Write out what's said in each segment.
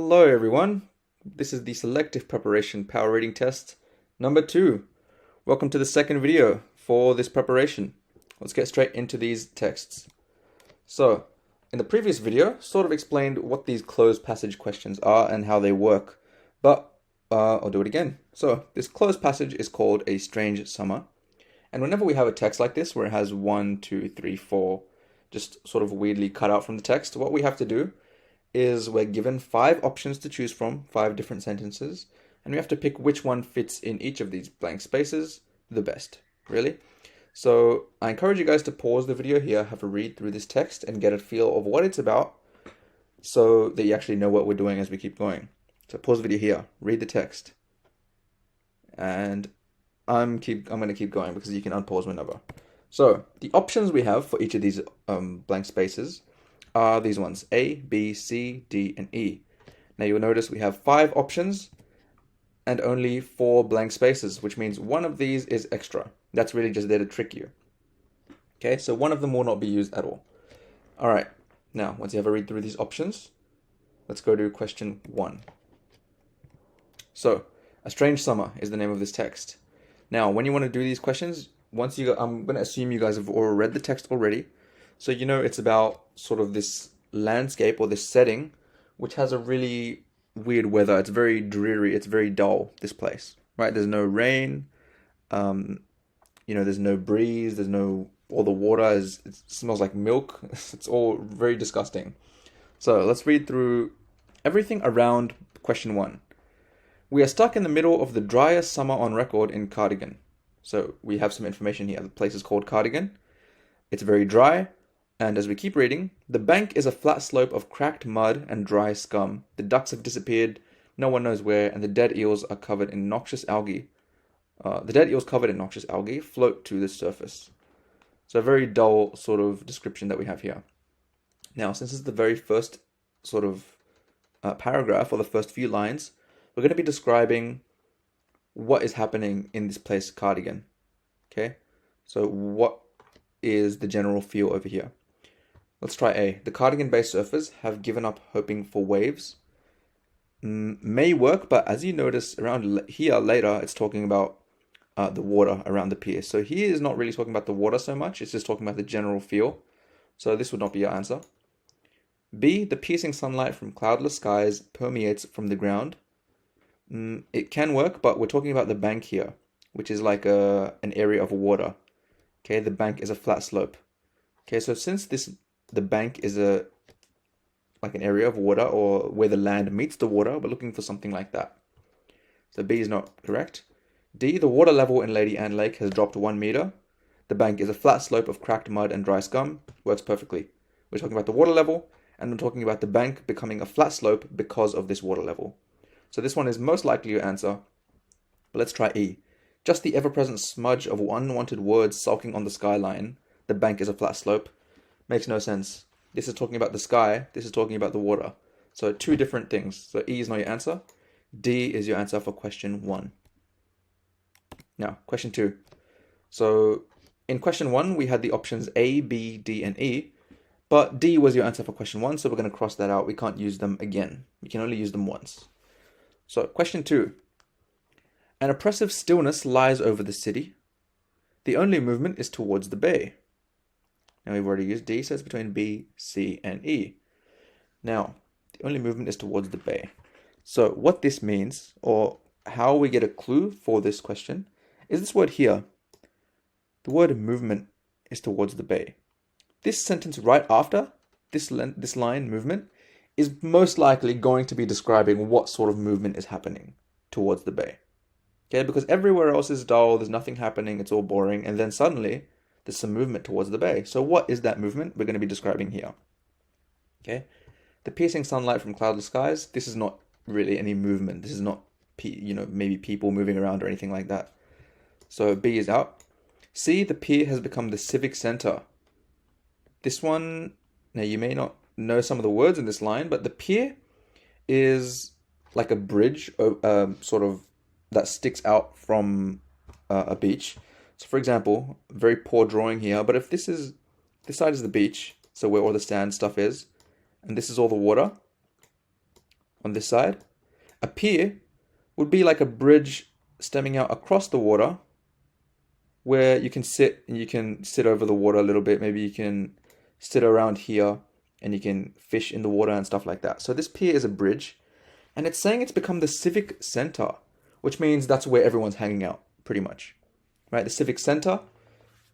Hello everyone, this is the selective preparation power reading test number 2. Welcome to the second video for this preparation. Let's get straight into these texts. So, in the previous video, sort of explained what these closed passage questions are and how they work, but I'll do it again. So, this closed passage is called a strange summer, and whenever we have a text like this where it has 1, 2, 3, 4 just sort of weirdly cut out from the text, what we have to do is we're given 5 options to choose from, 5 different sentences, and we have to pick which one fits in each of these blank spaces the best, really. So I encourage you guys to pause the video here, have a read through this text, and get a feel of what it's about so that you actually know what we're doing as we keep going. So pause the video here, read the text, and I'm going to keep going because you can unpause whenever. So the options we have for each of these blank spaces are these ones: A, B, C, D, and E. Now you'll notice we have 5 options and only 4 blank spaces, which means one of these is extra. That's really just there to trick you. Okay, so one of them will not be used at all. All right, now once you have a read through these options, let's go to question 1. So, A Strange Summer is the name of this text. Now, when you want to do these questions, I'm going to assume you guys have already read the text already. So you know it's about sort of this landscape or this setting, which has a really weird weather. It's very dreary. It's very dull, this place, right? There's no rain. There's no breeze. All the water it smells like milk. It's all very disgusting. So let's read through everything around question 1. We are stuck in the middle of the driest summer on record in Cardigan. So we have some information here. The place is called Cardigan. It's very dry. And as we keep reading, the bank is a flat slope of cracked mud and dry scum. The ducks have disappeared, no one knows where, and the dead eels are covered in noxious algae. Float to the surface. So a very dull sort of description that we have here. Now, since this is the very first sort of paragraph, or the first few lines, we're going to be describing what is happening in this place, Cardigan. Okay? So what is the general feel over here? Let's try A. The Cardigan-based surfers have given up hoping for waves. May work, but as you notice around here later, it's talking about the water around the pier. So here is not really talking about the water so much. It's just talking about the general feel. So this would not be your answer. B. The piercing sunlight from cloudless skies permeates from the ground. It can work, but we're talking about the bank here, which is like an area of water. Okay, the bank is a flat slope. Okay, so since the bank is like an area of water, or where the land meets the water, we're looking for something like that. So B is not correct. D, the water level in Lady Anne Lake has dropped 1 meter. The bank is a flat slope of cracked mud and dry scum. Works perfectly. We're talking about the water level, and we're talking about the bank becoming a flat slope because of this water level. So this one is most likely your answer. But let's try E. Just the ever-present smudge of unwanted words sulking on the skyline. The bank is a flat slope. Makes no sense. This is talking about the sky. This is talking about the water. So 2 different things. So E is not your answer. D is your answer for question 1. Now, question 2. So in question 1, we had the options A, B, D, and E. But D was your answer for question 1, so we're going to cross that out. We can't use them again. We can only use them once. So question 2. An oppressive stillness lies over the city. The only movement is towards the bay. Now we've already used D, so it's between B, C, and E. Now, the only movement is towards the bay. So what this means, or how we get a clue for this question, is this word here. The word movement is towards the bay. This sentence right after this line, movement, is most likely going to be describing what sort of movement is happening towards the bay. Okay, because everywhere else is dull, there's nothing happening, it's all boring, and then suddenly there's some movement towards the bay. So what is that movement we're going to be describing here? Okay, the piercing sunlight from cloudless skies, this is not really any movement. This is not, maybe people moving around or anything like that. So B is out. C, the pier has become the civic center. This one, now you may not know some of the words in this line, but the pier is like a bridge, sort of, that sticks out from a beach. So for example, very poor drawing here, but if this side is the beach, so where all the sand stuff is, and this is all the water, on this side. A pier would be like a bridge stemming out across the water where you can sit and you can sit over the water a little bit. Maybe you can sit around here and you can fish in the water and stuff like that. So this pier is a bridge, and it's saying it's become the civic center, which means that's where everyone's hanging out, pretty much. Right? The civic center,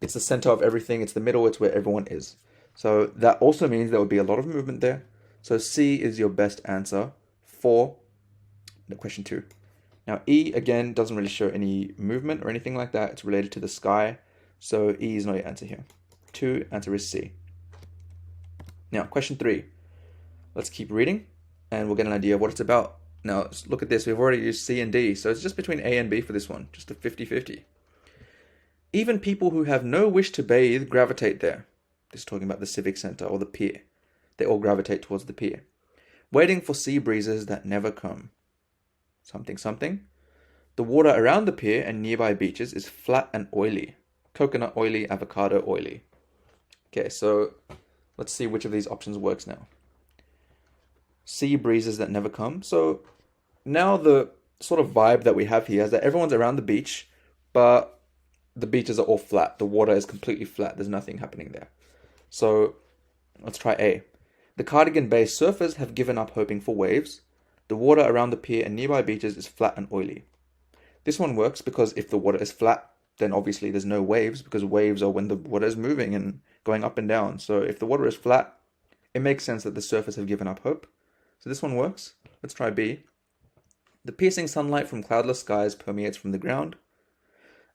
it's the center of everything. It's the middle. It's where everyone is. So that also means there will be a lot of movement there. So C is your best answer for the question 2. Now E, again, doesn't really show any movement or anything like that. It's related to the sky. So E is not your answer here. 2, answer is C. Now, question 3. Let's keep reading and we'll get an idea of what it's about. Now, look at this. We've already used C and D. So it's just between A and B for this one. Just a 50-50. Even people who have no wish to bathe gravitate there. This is talking about the civic center or the pier. They all gravitate towards the pier, waiting for sea breezes that never come. Something, something. The water around the pier and nearby beaches is flat and oily. Coconut oily, avocado oily. Okay, so let's see which of these options works now. Sea breezes that never come. So now the sort of vibe that we have here is that everyone's around the beach, but the beaches are all flat. The water is completely flat. There's nothing happening there. So let's try A. The Cardigan Bay surfers have given up hoping for waves. The water around the pier and nearby beaches is flat and oily. This one works because if the water is flat, then obviously there's no waves, because waves are when the water is moving and going up and down. So if the water is flat, it makes sense that the surfers have given up hope. So this one works. Let's try B. The piercing sunlight from cloudless skies permeates from the ground.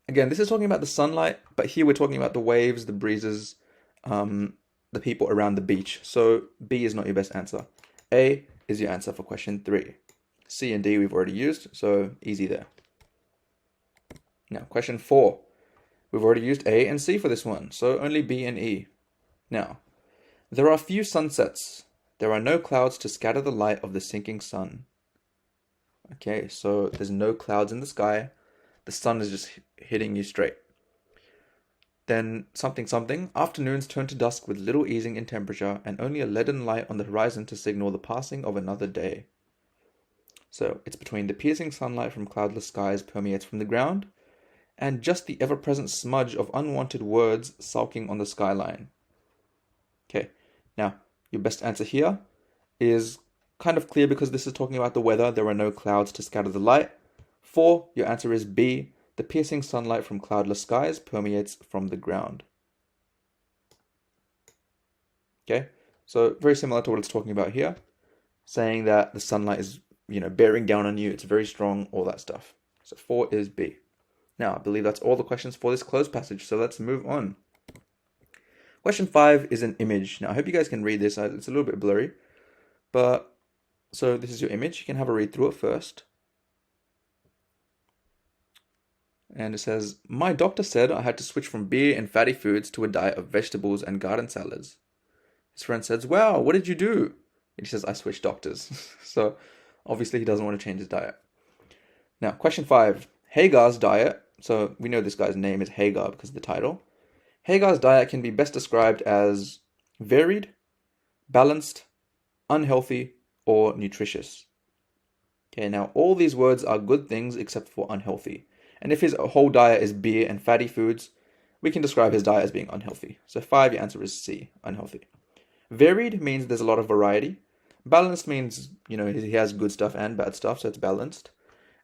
Again, this is talking about the sunlight, but here we're talking about the waves, the breezes, the people around the beach. So B is not your best answer. A is your answer for question 3. C and D we've already used, so easy there. Now, question 4. We've already used A and C for this one, so only B and E. Now, there are few sunsets. There are no clouds to scatter the light of the sinking sun. Okay, so there's no clouds in the sky. The sun is just hitting you straight. Then something something. Afternoons turn to dusk with little easing in temperature and only a leaden light on the horizon to signal the passing of another day. So it's between the piercing sunlight from cloudless skies permeates from the ground and just the ever-present smudge of unwanted words sulking on the skyline. Okay, now your best answer here is kind of clear because this is talking about the weather. There are no clouds to scatter the light. 4, your answer is B. The piercing sunlight from cloudless skies permeates from the ground. Okay, so very similar to what it's talking about here, saying that the sunlight is, bearing down on you. It's very strong, all that stuff. So 4 is B. Now, I believe that's all the questions for this closed passage, so let's move on. Question 5 is an image. Now, I hope you guys can read this. It's a little bit blurry, but so this is your image. You can have a read through it first. And it says, my doctor said I had to switch from beer and fatty foods to a diet of vegetables and garden salads. His friend says, wow, what did you do? And he says, I switched doctors. So obviously he doesn't want to change his diet. Now, question 5, Hagar's diet. So we know this guy's name is Hagar because of the title. Hagar's diet can be best described as varied, balanced, unhealthy, or nutritious. Okay, now all these words are good things except for unhealthy. And if his whole diet is beer and fatty foods, we can describe his diet as being unhealthy. So 5, your answer is C, unhealthy. Varied means there's a lot of variety. Balanced means, he has good stuff and bad stuff, so it's balanced.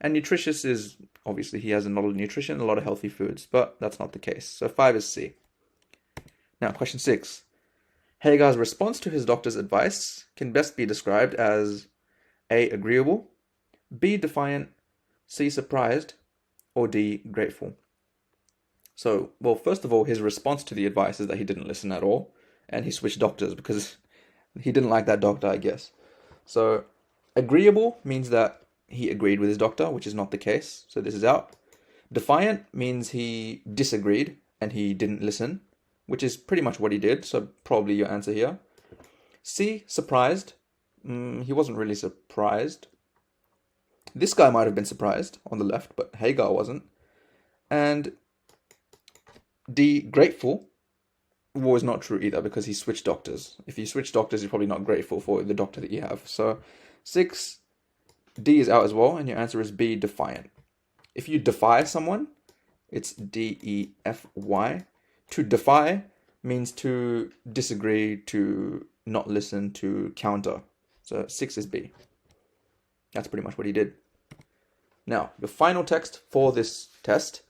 And nutritious is, obviously, he has a lot of nutrition, a lot of healthy foods, but that's not the case. So 5 is C. Now, question 6. Hagar's response to his doctor's advice can best be described as A, agreeable, B, defiant, C, surprised, or D, grateful. So, well, first of all, his response to the advice is that he didn't listen at all, and he switched doctors because he didn't like that doctor, I guess. So, agreeable means that he agreed with his doctor, which is not the case, so this is out. Defiant means he disagreed and he didn't listen, which is pretty much what he did, so probably your answer here. C, surprised. He wasn't really surprised. This guy might have been surprised on the left, but Hagar wasn't. And D, grateful, was not true either because he switched doctors. If you switch doctors, you're probably not grateful for the doctor that you have. So 6 D is out as well, and your answer is B, defiant. If you defy someone, it's D-E-F-Y. To defy means to disagree, to not listen, to counter. So 6 is B. That's pretty much what he did. Now, the final text for this test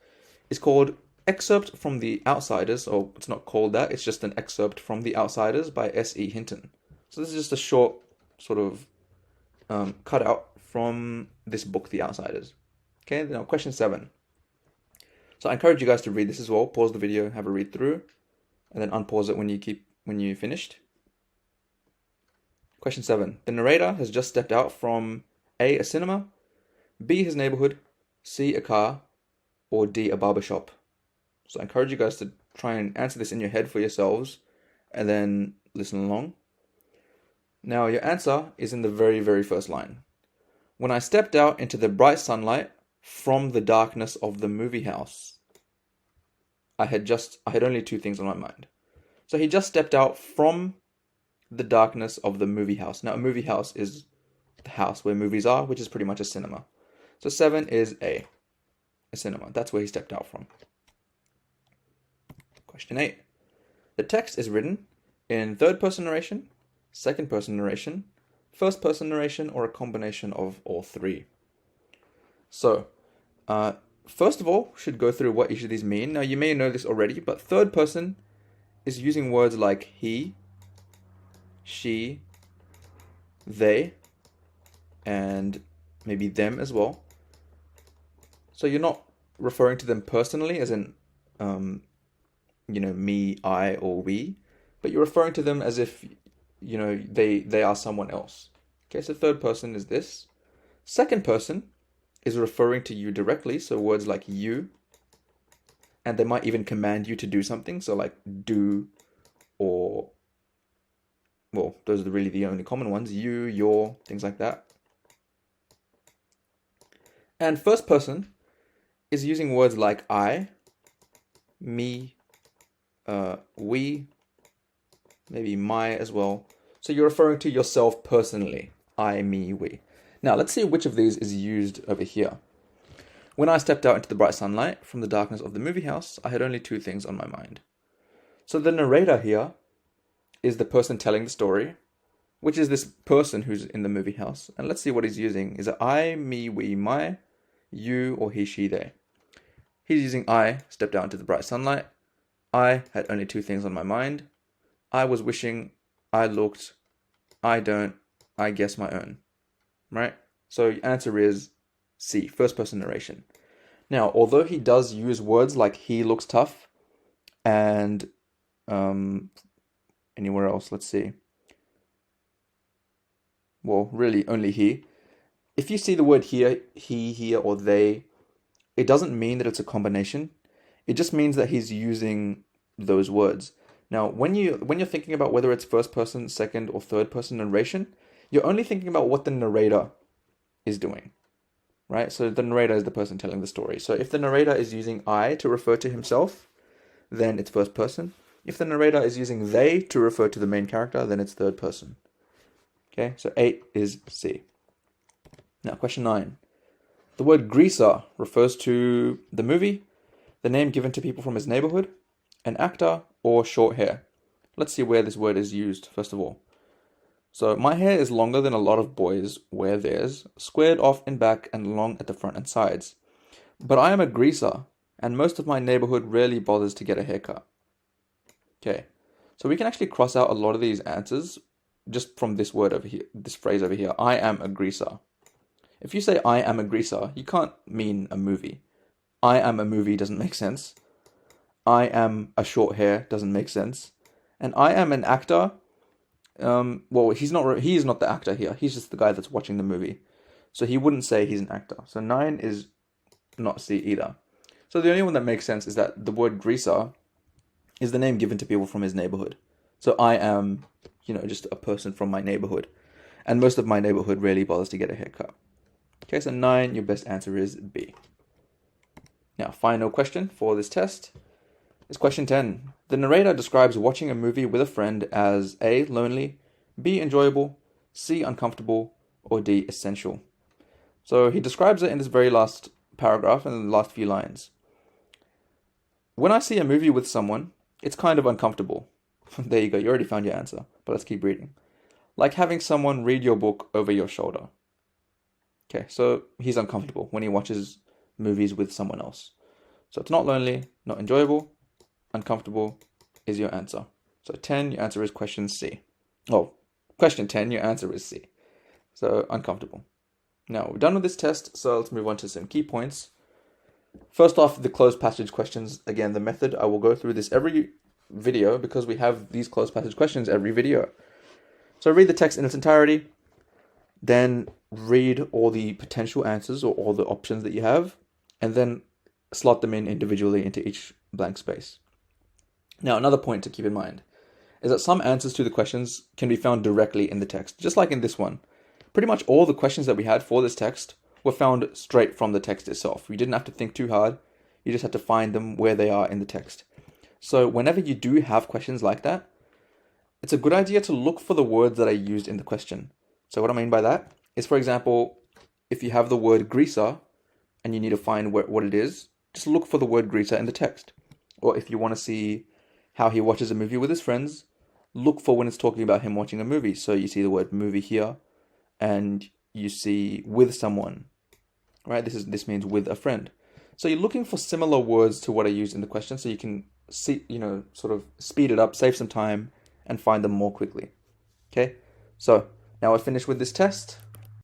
is called Excerpt from the Outsiders, or it's not called that, it's just an excerpt from The Outsiders by S.E. Hinton. So this is just a short sort of cutout from this book, The Outsiders. Okay, now question 7. So I encourage you guys to read this as well. Pause the video, have a read through, and then unpause it when you finished. Question 7. The narrator has just stepped out from A, a cinema, B, his neighborhood, C, a car, or D, a barbershop. So I encourage you guys to try and answer this in your head for yourselves, and then listen along. Now your answer is in the very, very first line. When I stepped out into the bright sunlight from the darkness of the movie house, I had only 2 things on my mind. So he just stepped out from the darkness of the movie house. Now a movie house is the house where movies are, which is pretty much a cinema. So 7 is a cinema. That's where he stepped out from. Question 8. The text is written in third-person narration, second-person narration, first-person narration, or a combination of all 3. So, first of all, should go through what each of these mean. Now, you may know this already, but third person is using words like he, she, they, and maybe them as well. So you're not referring to them personally, as in, me, I, or we, but you're referring to them as if, they are someone else. Okay, so third person is this. Second person is referring to you directly, so words like you, and they might even command you to do something, so like do, or, well, those are really the only common ones, you, your, things like that. And first person is using words like I, me, we, maybe my as well. So you're referring to yourself personally. I, me, we. Now let's see which of these is used over here. When I stepped out into the bright sunlight from the darkness of the movie house, I had only 2 things on my mind. So the narrator here is the person telling the story, which is this person who's in the movie house. And let's see what he's using. Is it I, me, we, my, you, or he, she, they? He's using I, stepped out into the bright sunlight. I had only 2 things on my mind. I was wishing, I looked, I don't, I guess my own. Right? So answer is C, first person narration. Now, although he does use words like he looks tough and anywhere else, let's see. Well, really only he. If you see the word here, he, here, or they, it doesn't mean that it's a combination. It just means that he's using those words. Now, when you're thinking about whether it's first person, second, or third person narration, you're only thinking about what the narrator is doing, right? So the narrator is the person telling the story. So if the narrator is using I to refer to himself, then it's first person. If the narrator is using they to refer to the main character, then it's third person. Okay, so 8 is C. Now, question 9. The word greaser refers to the movie, the name given to people from his neighborhood, an actor, or short hair. Let's see where this word is used, first of all. So, my hair is longer than a lot of boys wear theirs, squared off in back and long at the front and sides. But I am a greaser, and most of my neighborhood rarely bothers to get a haircut. Okay, so we can actually cross out a lot of these answers just from this word over here, this phrase over here, I am a greaser. If you say I am a greaser, you can't mean a movie. I am a movie doesn't make sense. I am a short hair doesn't make sense. And I am an actor. Well, he is not the actor here. He's just the guy that's watching the movie. So he wouldn't say he's an actor. So 9 is not C either. So the only one that makes sense is that the word greaser is the name given to people from his neighborhood. So I am, just a person from my neighborhood. And most of my neighborhood rarely bothers to get a haircut. Okay, so 9, your best answer is B. Now, final question for this test is question 10. The narrator describes watching a movie with a friend as A, lonely, B, enjoyable, C, uncomfortable, or D, essential. So he describes it in this very last paragraph and the last few lines. When I see a movie with someone, it's kind of uncomfortable. There you go, you already found your answer, but let's keep reading. Like having someone read your book over your shoulder. Okay, so he's uncomfortable when he watches movies with someone else. So it's not lonely, not enjoyable, uncomfortable is your answer. So 10, your answer is question C. Oh, question 10, your answer is C. So uncomfortable. Now, we're done with this test, so let's move on to some key points. First off, the closed passage questions. Again, the method, I will go through this every video because we have these closed passage questions every video. So read the text in its entirety, then read all the potential answers or all the options that you have, and then slot them in individually into each blank space. Now, another point to keep in mind is that some answers to the questions can be found directly in the text, just like in this one. Pretty much all the questions that we had for this text were found straight from the text itself. You didn't have to think too hard. You just had to find them where they are in the text. So whenever you do have questions like that, it's a good idea to look for the words that are used in the question. So what I mean by that is, for example, if you have the word greaser and you need to find what it is, just look for the word greaser in the text. Or if you want to see how he watches a movie with his friends, look for when it's talking about him watching a movie. So you see the word movie here, and you see with someone, right? This means with a friend. So you're looking for similar words to what I used in the question, so you can see, sort of speed it up, save some time, and find them more quickly. Okay, so now we're finished with this test.